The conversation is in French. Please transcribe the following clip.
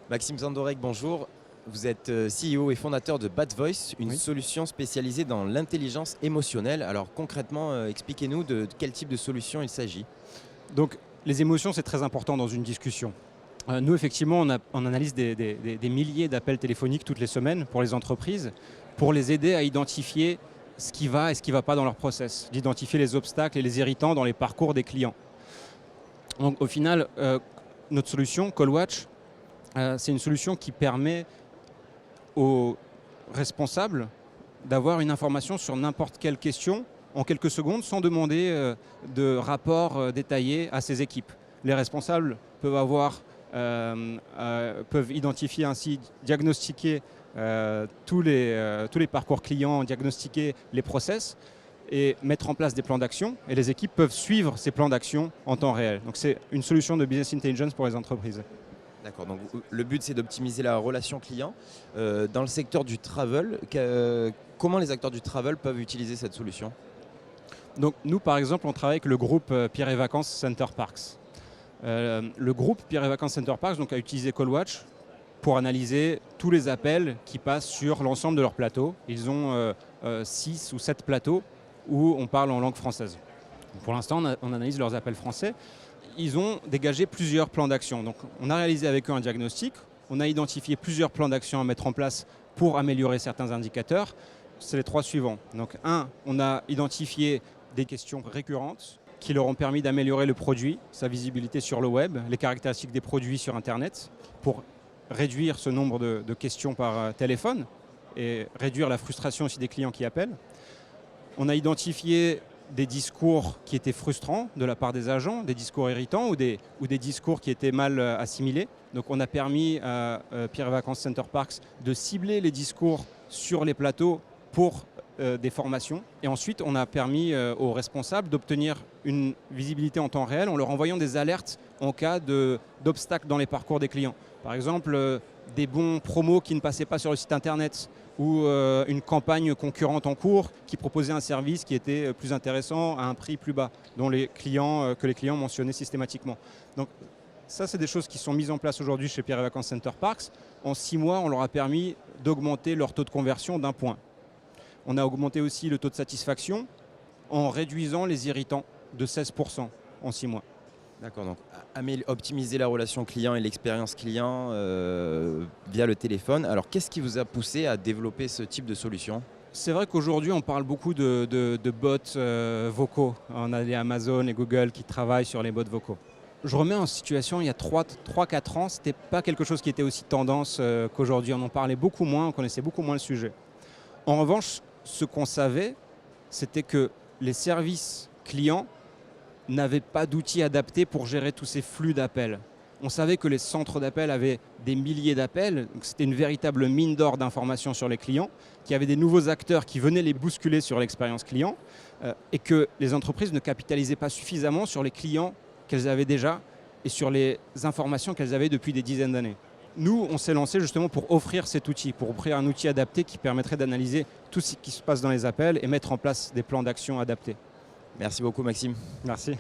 Maxime Zandorek, bonjour. Vous êtes CEO et fondateur de Bad Voice, une Oui. solution spécialisée dans l'intelligence émotionnelle. Alors concrètement, expliquez-nous de quel type de solution il s'agit. Donc, les émotions, c'est très important dans une discussion. Nous, effectivement, on analyse des milliers d'appels téléphoniques toutes les semaines pour les entreprises, pour les aider à identifier ce qui va et ce qui ne va pas dans leur process, d'identifier les obstacles et les irritants dans les parcours des clients. Donc, au final, notre solution, CallWatch, c'est une solution qui permet aux responsables d'avoir une information sur n'importe quelle question en quelques secondes sans demander de rapport détaillé à ses équipes. Les responsables peuvent identifier ainsi, diagnostiquer tous les parcours clients, diagnostiquer les process et mettre en place des plans d'action. Et les équipes peuvent suivre ces plans d'action en temps réel. Donc c'est une solution de business intelligence pour les entreprises. D'accord, donc le but c'est d'optimiser la relation client. Dans le secteur du travel, comment les acteurs du travel peuvent utiliser cette solution? Donc nous, par exemple, on travaille avec le groupe Pierre et Vacances Center Parks. Le groupe Pierre et Vacances Center Parks donc, a utilisé CallWatch pour analyser tous les appels qui passent sur l'ensemble de leurs plateaux. Ils ont 6 ou 7 plateaux où on parle en langue française. Donc, pour l'instant, on analyse leurs appels français. Ils ont dégagé plusieurs plans d'action. Donc, on a réalisé avec eux un diagnostic. On a identifié plusieurs plans d'action à mettre en place pour améliorer certains indicateurs. C'est les 3 suivants. Donc, on a identifié des questions récurrentes qui leur ont permis d'améliorer le produit, sa visibilité sur le web, les caractéristiques des produits sur Internet, pour réduire ce nombre de questions par téléphone et réduire la frustration aussi des clients qui appellent. On a identifié des discours qui étaient frustrants de la part des agents, des discours irritants ou des discours qui étaient mal assimilés. Donc on a permis à Pierre et Vacances Center Parks de cibler les discours sur les plateaux pour des formations. Et ensuite, on a permis aux responsables d'obtenir une visibilité en temps réel en leur envoyant des alertes en cas d'obstacles dans les parcours des clients. Par exemple, des bons promos qui ne passaient pas sur le site internet ou une campagne concurrente en cours qui proposait un service qui était plus intéressant à un prix plus bas, que les clients mentionnaient systématiquement. Donc ça, c'est des choses qui sont mises en place aujourd'hui chez Pierre et Vacances Center Parks. En 6 mois, on leur a permis d'augmenter leur taux de conversion d'1 point. On a augmenté aussi le taux de satisfaction en réduisant les irritants de 16% en 6 mois. D'accord, donc optimiser la relation client et l'expérience client via le téléphone. Alors qu'est-ce qui vous a poussé à développer ce type de solution? C'est vrai qu'aujourd'hui, on parle beaucoup de bots vocaux. On a les Amazon et Google qui travaillent sur les bots vocaux. Je remets en situation, il y a 3-4 ans, ce n'était pas quelque chose qui était aussi tendance qu'aujourd'hui. On en parlait beaucoup moins, on connaissait beaucoup moins le sujet. En revanche, ce qu'on savait, c'était que les services clients n'avaient pas d'outils adaptés pour gérer tous ces flux d'appels. On savait que les centres d'appels avaient des milliers d'appels, donc c'était une véritable mine d'or d'informations sur les clients, qu'il y avait des nouveaux acteurs qui venaient les bousculer sur l'expérience client et que les entreprises ne capitalisaient pas suffisamment sur les clients qu'elles avaient déjà et sur les informations qu'elles avaient depuis des dizaines d'années. Nous, on s'est lancé justement pour offrir cet outil, pour offrir un outil adapté qui permettrait d'analyser tout ce qui se passe dans les appels et mettre en place des plans d'action adaptés. Merci beaucoup Maxime. Merci.